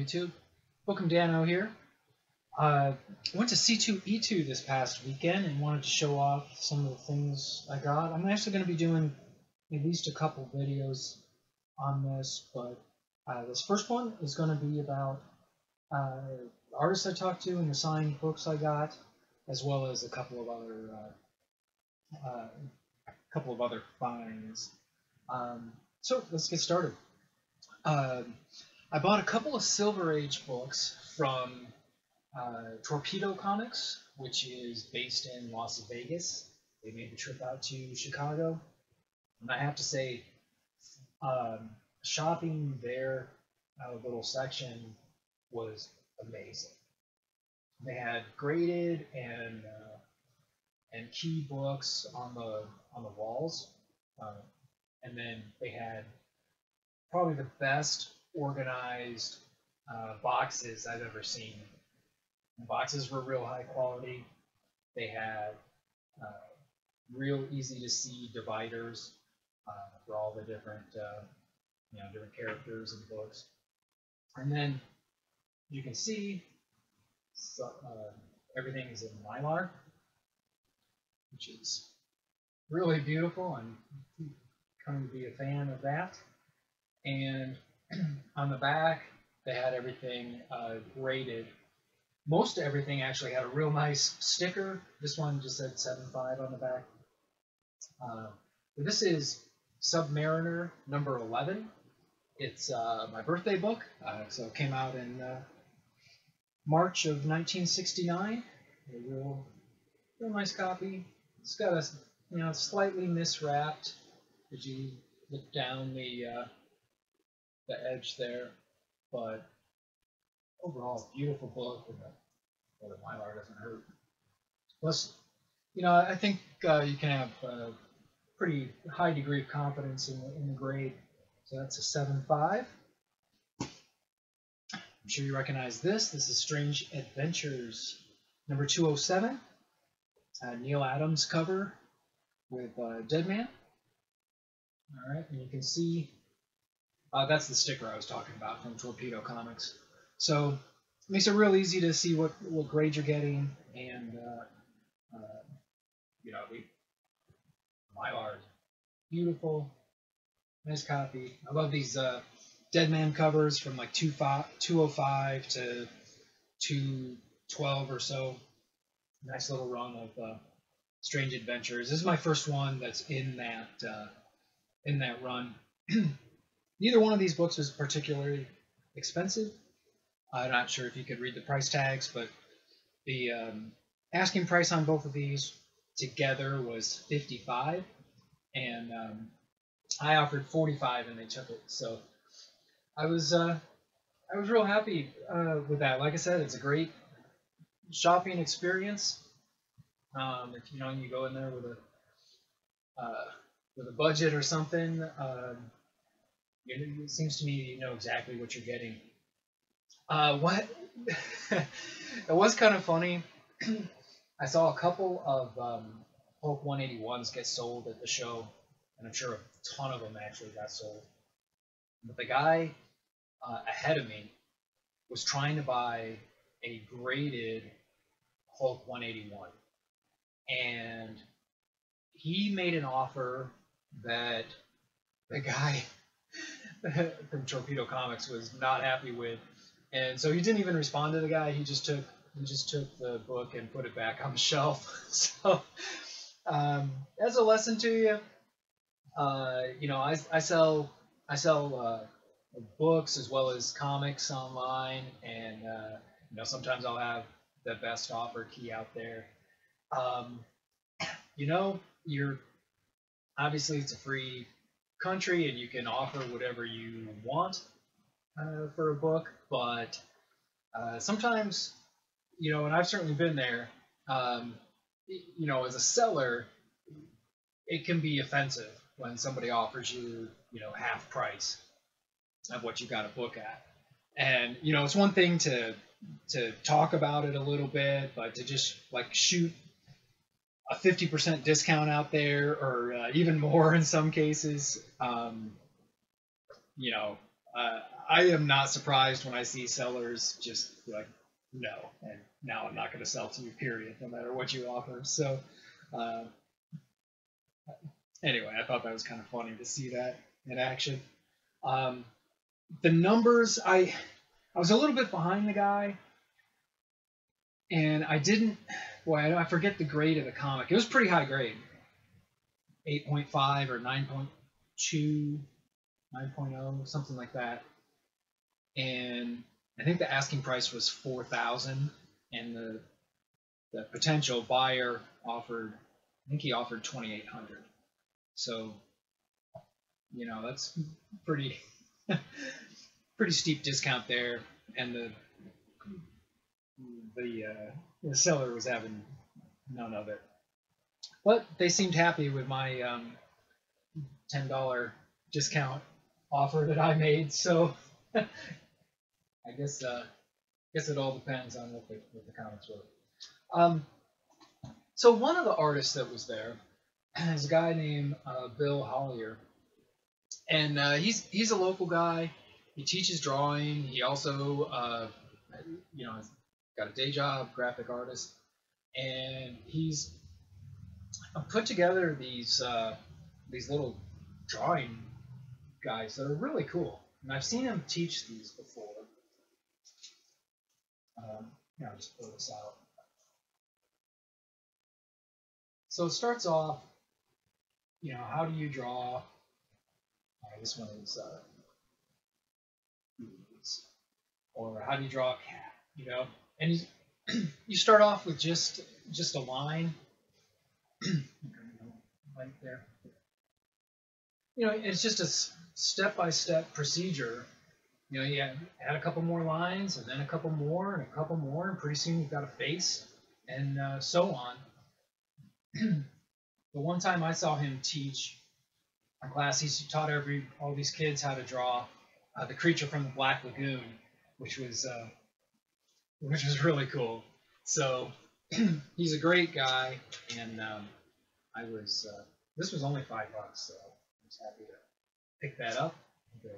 YouTube. Welcome, Dano here. Went to C2E2 this past weekend and wanted to show off some of the things I got. I'm actually going to be doing at least a couple videos on this, but this first one is going to be about artists I talked to and the signed books I got, as well as a couple of other finds. So let's get started. I bought a couple of Silver Age books from Torpedo Comics, which is based in Las Vegas. They made the trip out to Chicago, and I have to say, shopping their little section was amazing. They had graded and key books on the walls, and then they had probably the best organized boxes I've ever seen. The boxes were real high quality. They had real easy to see dividers for all the different different characters in books. And then you can see everything is in Mylar, which is really beautiful. I'm coming to be a fan of that. And on the back, they had everything graded. Most everything actually had a real nice sticker. This one just said 7.5 on the back. This is Submariner number 11. It's my birthday book, so it came out in March of 1969. A real nice copy. It's got a slightly miswrapped. As you look down the edge there, but overall beautiful book, and the Mylar doesn't hurt. Plus, I think you can have a pretty high degree of confidence in the grade. So that's a 7.5. I'm sure you recognize this. This is Strange Adventures number 207. Neil Adams cover with Deadman. All right, and you can see that's the sticker I was talking about from Torpedo Comics. So it makes it real easy to see what grade you're getting, and the Mylar is beautiful, nice copy. I love these Deadman covers from like 205 to 212 or so. Nice little run of Strange Adventures. This is my first one that's in that run. Neither one of these books was particularly expensive. I'm not sure if you could read the price tags, but the asking price on both of these together was $55, and I offered $45, and they took it. So I was real happy with that. Like I said, it's a great shopping experience. If you go in there with a budget or something. It seems to me you know exactly what you're getting. What it was kind of funny. I saw a couple of Hulk 181s get sold at the show, and I'm sure a ton of them actually got sold. But the guy ahead of me was trying to buy a graded Hulk 181, and he made an offer that the guy from Torpedo Comics was not happy with, and so he didn't even respond to the guy. He just took the book and put it back on the shelf. So as a lesson to you, I sell books as well as comics online, and sometimes I'll have the best offer key out there. You're obviously, it's a free country, and you can offer whatever you want for a book, but sometimes, and I've certainly been there, as a seller, it can be offensive when somebody offers you, half price of what you got a book at. And, it's one thing to talk about it a little bit, but to just like shoot a 50% discount out there, or even more in some cases, I am not surprised when I see sellers just be like, no, and now I'm not going to sell to you, period, no matter what you offer. So, uh, anyway, I thought that was kind of funny to see that in action. Um, the numbers, I was a little bit behind the guy, and I didn't. Boy, I forget the grade of the comic. It was pretty high grade, 8.5 or 9.2, 9.0, something like that. And I think the asking price was 4,000, and the potential buyer offered, I think he offered 2,800. So, that's pretty pretty steep discount there, and the seller was having none of it. But they seemed happy with my $10 discount offer that I made. So I guess it all depends on what the comics were. So one of the artists that was there is a guy named Bill Hollier, and he's a local guy. He teaches drawing. He also has got a day job, graphic artist, and he's put together these little drawing guys that are really cool. And I've seen him teach these before. I'll just pull this out. So it starts off, how do you draw? This one is or how do you draw a cat? And you start off with just a line, right there. It's just a step-by-step procedure. You add a couple more lines, and then a couple more, and a couple more, and pretty soon you've got a face, and so on. The one time I saw him teach a class, he taught all these kids how to draw the creature from the Black Lagoon, which was really cool. So he's a great guy, and this was only $5, so I was happy to pick that up. Okay.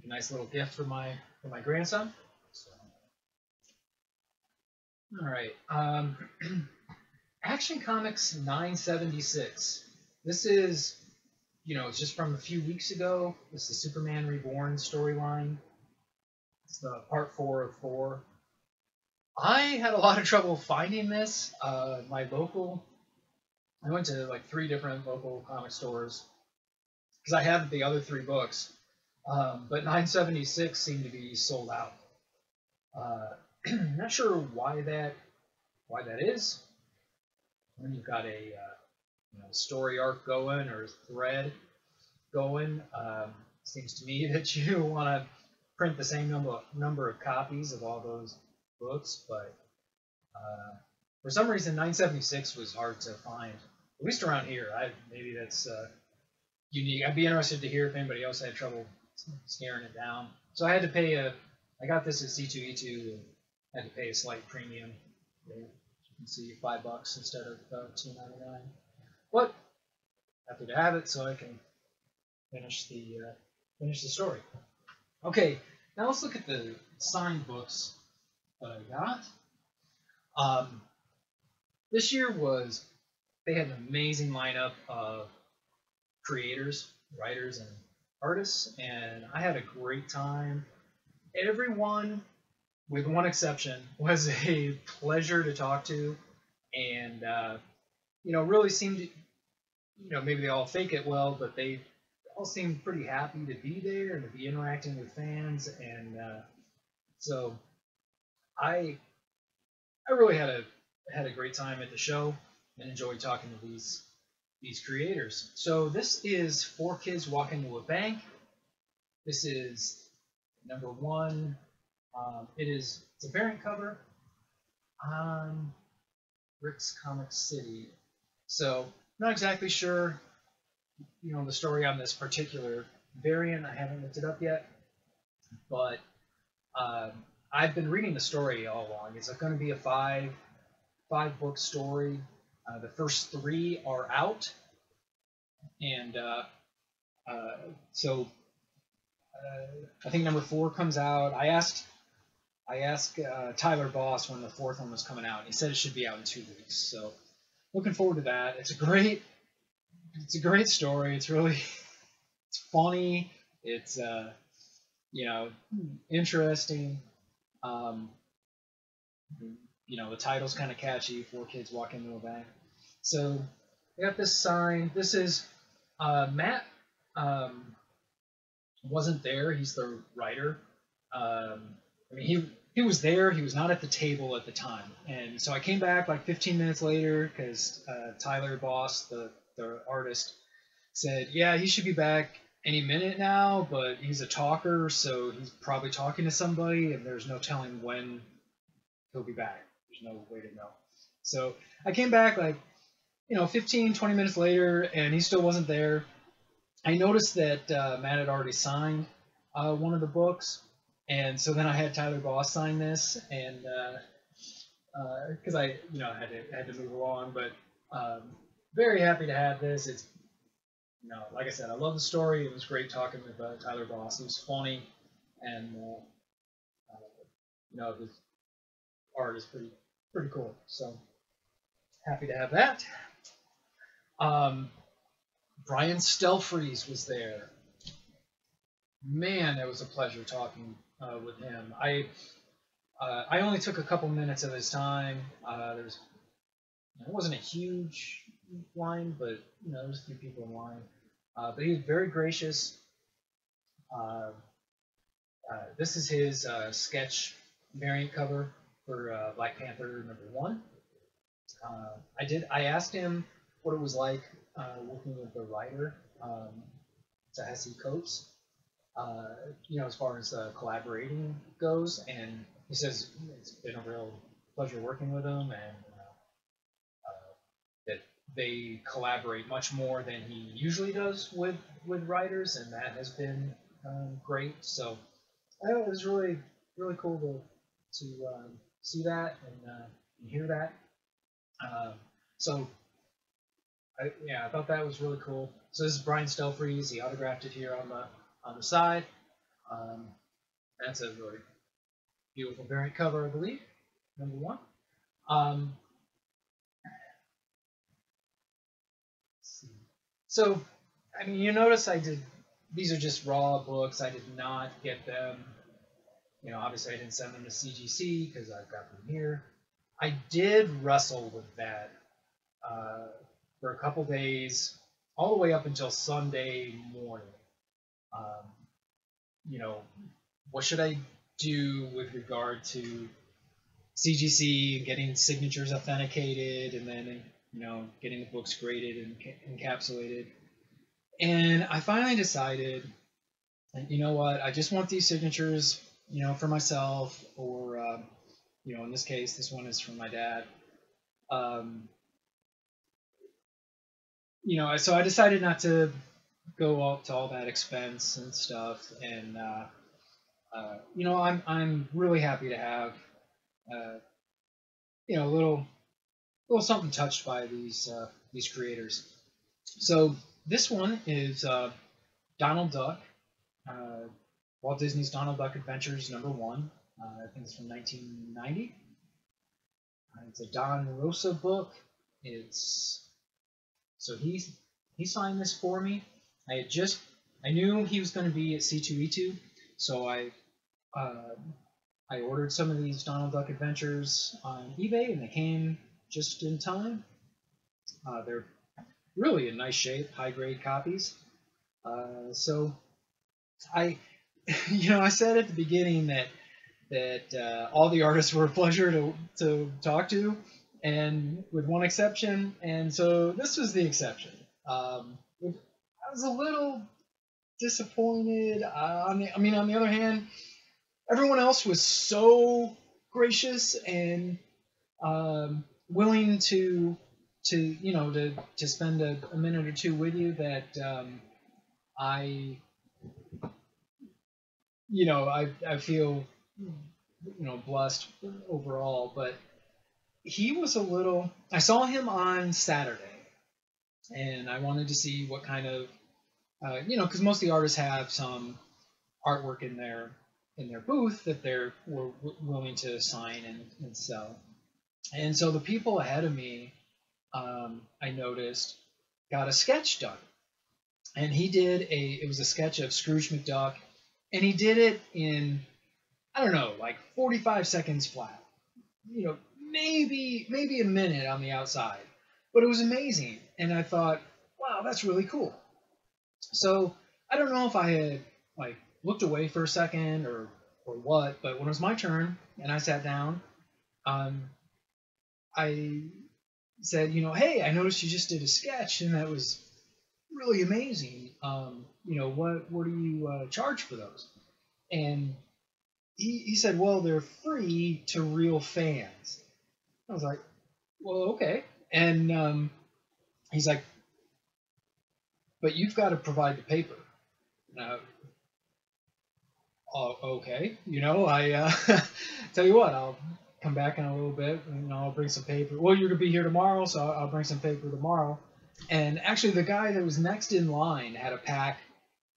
A nice little gift for my grandson. So, all right. Action Comics 976. This is, it's just from a few weeks ago. This is the Superman Reborn storyline. It's the part 4 of 4. I had a lot of trouble finding this. I went to like 3 different local comic stores because I had the other 3 books, but 976 seemed to be sold out. I'm not sure why that is. When you've got a story arc going or thread going, seems to me that you want to print the same number of copies of all those books, but for some reason 976 was hard to find, at least around here. Maybe that's unique. I'd be interested to hear if anybody else had trouble scaring it down. So I had to pay I got this at C2E2 and had to pay a slight premium. There. You can see $5 instead of $2.99. But happy to have it so I can finish the story. Okay, now let's look at the signed books that I got. This year they had an amazing lineup of creators, writers, and artists, and I had a great time. Everyone, with one exception, was a pleasure to talk to, and really seemed to, maybe they all fake it well, but they all seemed pretty happy to be there and to be interacting with fans, and so I really had a great time at the show and enjoyed talking to these creators. So this is 4 Kids Walk Into a Bank. This is number 1. It's a variant cover on Rick's Comic City. So not exactly sure, the story on this particular variant. I haven't looked it up yet, but I've been reading the story all along. It's going to be a 5-book story. The first 3 are out, and so I think number 4 comes out. I asked Tyler Boss when the 4th one was coming out, and he said it should be out in 2 weeks. So looking forward to that. It's a great story. It's really it's funny. It's interesting. Um, the title's kind of catchy. 4 kids walk into a bank. So I got this sign. This is Matt. Wasn't there. He's the writer. He was there. He was not at the table at the time. And so I came back like 15 minutes later because Tyler Boss, the artist, said, yeah, he should be back any minute now, but he's a talker, so he's probably talking to somebody, and there's no telling when he'll be back. There's no way to know. So I came back like, 15, 20 minutes later, and he still wasn't there. I noticed that Matt had already signed one of the books, and so then I had Tyler Boss sign this, and because I had to move along, but very happy to have this. It's like I said, I love the story. It was great talking with Tyler Boss. He was funny, and his art is pretty cool. So happy to have that. Brian Stelfreeze was there. Man, it was a pleasure talking with him. I only took a couple minutes of his time. It wasn't a huge line, but there was a few people in line. But he was very gracious. This is his sketch variant cover for Black Panther #1. I asked him what it was like working with the writer, Tahesi Coates, as far as collaborating goes, and he says it's been a real pleasure working with him, and that they collaborate much more than he usually does with writers, and that has been great. So it was really cool to see that and hear that. I thought that was really cool. So this is Brian Stelfreeze. He autographed it here on the side. That's a really beautiful variant cover, I believe, #1. So, you notice these are just raw books. I did not get them. Obviously I didn't send them to CGC because I've got them here. I did wrestle with that for a couple days, all the way up until Sunday morning. What should I do with regard to CGC and getting signatures authenticated, and then getting the books graded and encapsulated? And I finally decided, you know what, I just want these signatures, for myself, or in this case, this one is from my dad. So I decided not to go up to all that expense and stuff, and I'm really happy to have a little something touched by these creators. So this one is Donald Duck, Walt Disney's Donald Duck Adventures #1. I think it's from 1990. It's a Don Rosa book. So he signed this for me. I knew he was going to be at C2E2, so I ordered some of these Donald Duck Adventures on eBay, and they came just in time. They're really in nice shape, high-grade copies. So I said at the beginning that all the artists were a pleasure to talk to, and with one exception, and so this was the exception. I was a little disappointed. On the other hand, everyone else was so gracious and willing to spend a minute or two with you that I feel blessed overall. But he was a little. I saw him on Saturday, and I wanted to see what kind of because most of the artists have some artwork in their booth that were willing to sign and sell. And so the people ahead of me, I noticed, got a sketch done. And he did it was a sketch of Scrooge McDuck, and he did it in, I don't know, like 45 seconds flat. Maybe a minute on the outside. But it was amazing. And I thought, wow, that's really cool. So I don't know if I had like looked away for a second or what, but when it was my turn and I sat down, I said, hey, I noticed you just did a sketch and that was really amazing. What do you charge for those? And he said, well, they're free to real fans. I was like, well, okay. And he's like, but you've got to provide the paper. Now, okay. I tell you what, I'll come back in a little bit and I'll bring some paper. Well, you're going to be here tomorrow, so I'll bring some paper tomorrow. And actually, the guy that was next in line had a pack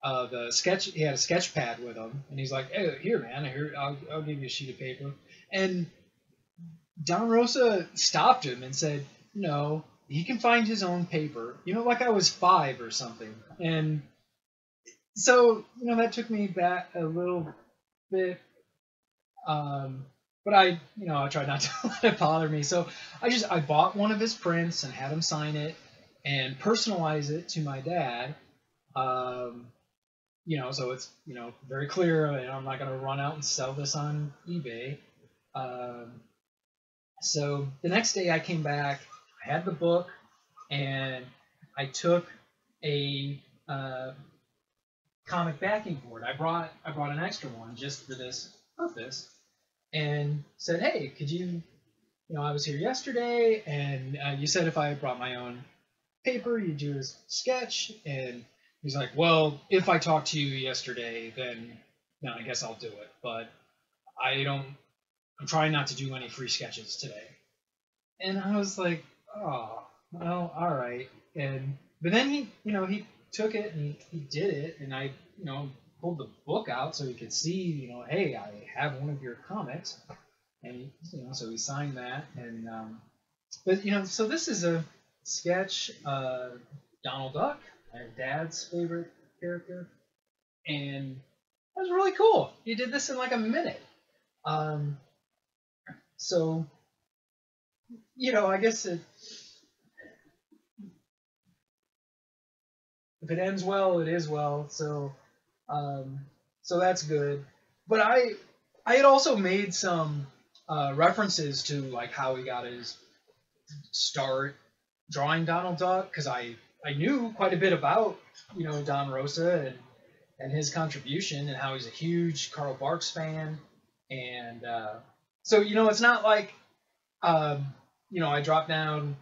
of the sketch. He had a sketch pad with him, and he's like, "Hey, here, man. Here, I'll give you a sheet of paper." And Don Rosa stopped him and said, "No, he can find his own paper." Like I was 5 or something. And so, that took me back a little bit. But I tried not to let it bother me. So I bought one of his prints and had him sign it and personalize it to my dad. So it's, very clear. I'm not going to run out and sell this on eBay. So the next day I came back, I had the book, and I took a comic backing board. I brought an extra one just for this purpose, and said, hey, could you, I was here yesterday, and you said if I brought my own paper, you'd do a sketch. And he's like, well, if I talked to you yesterday, then I guess I'll do it. But I'm trying not to do any free sketches today. And I was like, oh, well, all right. But then he took it and he did it, and I, pulled the book out so he could see, hey, I have one of your comics. And, so he signed that. And, but, so this is a sketch, Donald Duck, my dad's favorite character. And that was really cool. He did this in like a minute. So, I guess if it ends well, it is well. So that's good. But I had also made some references to like how he got his start drawing Donald Duck, because I knew quite a bit about Don Rosa and his contribution, and how he's a huge Carl Barks fan. And so it's not like I dropped down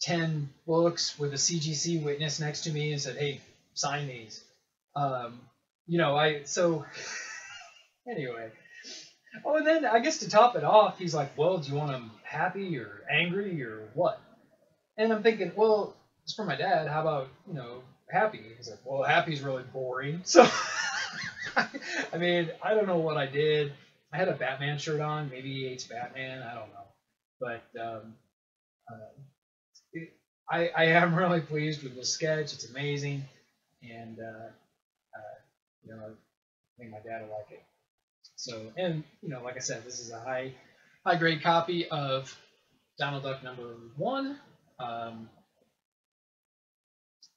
10 books with a CGC witness next to me and said, hey, sign these. So anyway. Oh, and then I guess to top it off, he's like, well, do you want him happy or angry or what? And I'm thinking, well, it's for my dad. How about, happy? He's like, well, happy's really boring. So, I mean, I don't know what I did. I had a Batman shirt on. Maybe he hates Batman. I don't know. But I am really pleased with the sketch. It's amazing. And, I think my dad will like it. So, and, like I said, this is a high grade copy of Donald Duck #1.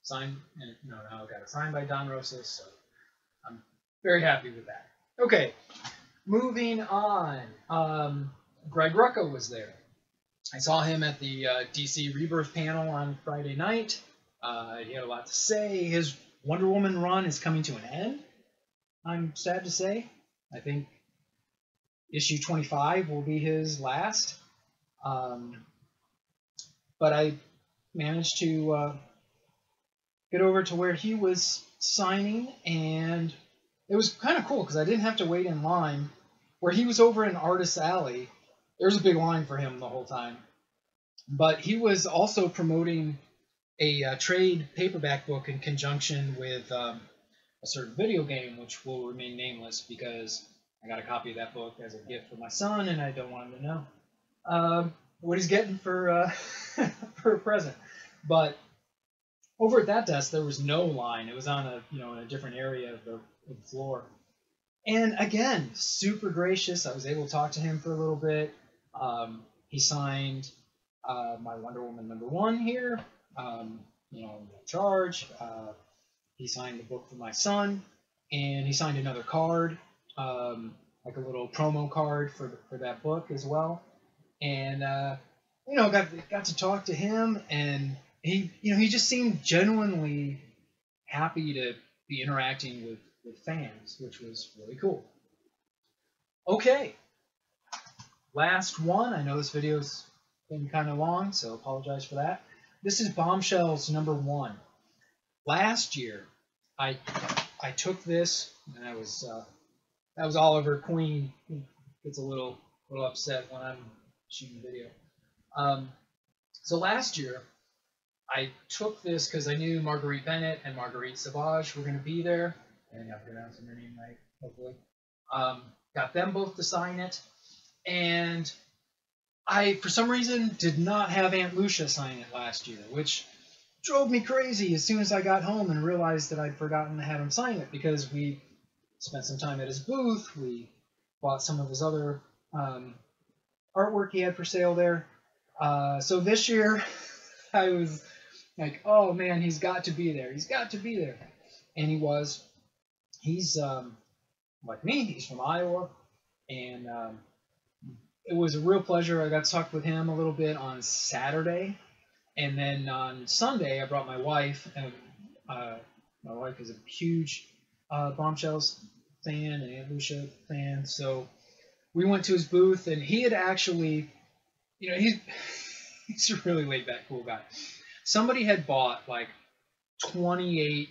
Signed, and now I got it signed by Don Rosa, so I'm very happy with that. Okay, moving on. Greg Rucka was there. I saw him at the DC Rebirth panel on Friday night. He had a lot to say. His Wonder Woman run is coming to an end, I'm sad to say. I think issue 25 will be his last. But I managed to get over to where he was signing, and it was kind of cool because I didn't have to wait in line. Where he was over in Artist Alley, there was a big line for him the whole time. But he was also promoting a trade paperback book in conjunction with a certain video game, which will remain nameless because I got a copy of that book as a gift for my son, and I don't want him to know what he's getting for for a present. But over at that desk, there was no line. It was on a in a different area of the floor. And again, super gracious. I was able to talk to him for a little bit. He signed my Wonder Woman #1 here. No charge. He signed the book for my son, and he signed another card, like a little promo card for that book as well. And got to talk to him, and he just seemed genuinely happy to be interacting with fans, which was really cool. Okay, last one. I know this video's been kind of long, so apologize for that. This is Bombshells #1. Last year, I took this, and that was Oliver Queen. He gets a little upset when I'm shooting video. So last year, I took this because I knew Marguerite Bennett and Marguerite Sauvage were going to be there. I think I'm pronouncing their name right, hopefully. Got them both to sign it. And I, for some reason, did not have Aunt Lucia sign it last year, which drove me crazy as soon as I got home and realized that I'd forgotten to have him sign it, because we spent some time at his booth. We bought some of his other artwork he had for sale there. So this year, I was like, oh man, he's got to be there. He's got to be there. And he was. He's like me. He's from Iowa. And it was a real pleasure. I got to talk with him a little bit on Saturday. And then on Sunday, I brought my wife. And my wife is a huge Bombshells fan and Aunt Lucia fan. So we went to his booth, and he had actually, he's a really laid back, cool guy. Somebody had bought like 28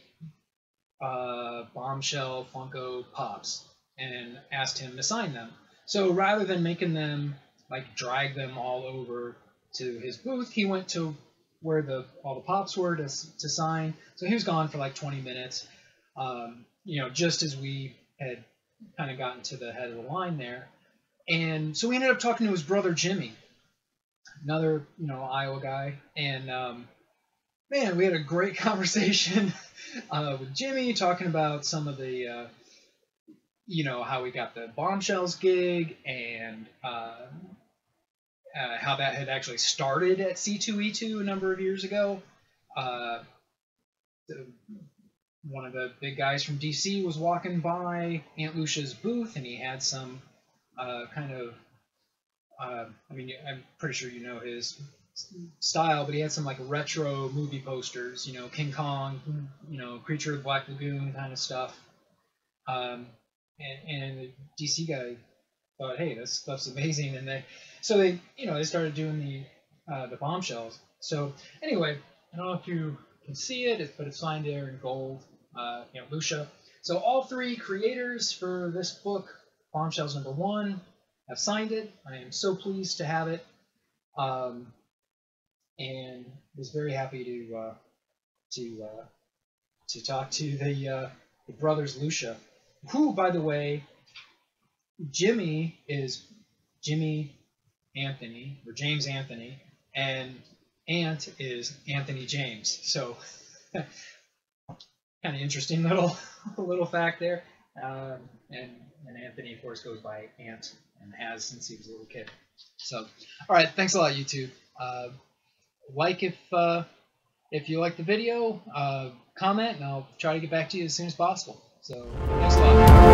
Bombshell Funko Pops and asked him to sign them. So rather than making them like drag them all over to his booth, he went to where all the Pops were to sign. So he was gone for like 20 minutes, just as we had kind of gotten to the head of the line there. And so we ended up talking to his brother Jimmy, another Iowa guy, and man, we had a great conversation with Jimmy, talking about some of the how we got the Bombshells gig, and how that had actually started at C2E2 a number of years ago. One of the big guys from DC was walking by Aunt Lucia's booth, and he had some I'm pretty sure you know his style, but he had some like retro movie posters, King Kong, Creature of the Black Lagoon kind of stuff. And the DC guy thought, hey, this stuff's amazing, and they started doing the Bombshells. So anyway, I don't know if you can see it, but it's signed there in gold, Aunt Lucia. So all three creators for this book, Bombshells #1, have signed it. I am so pleased to have it, and was very happy to talk to the brothers Lucia, who, by the way, Jimmy is Jimmy Anthony, or James Anthony, and Aunt is Anthony James. So kind of interesting little fact there. And Anthony, of course, goes by Ant, and has since he was a little kid. So, all right, thanks a lot, YouTube. Like if you like the video, comment, and I'll try to get back to you as soon as possible. So, thanks a lot.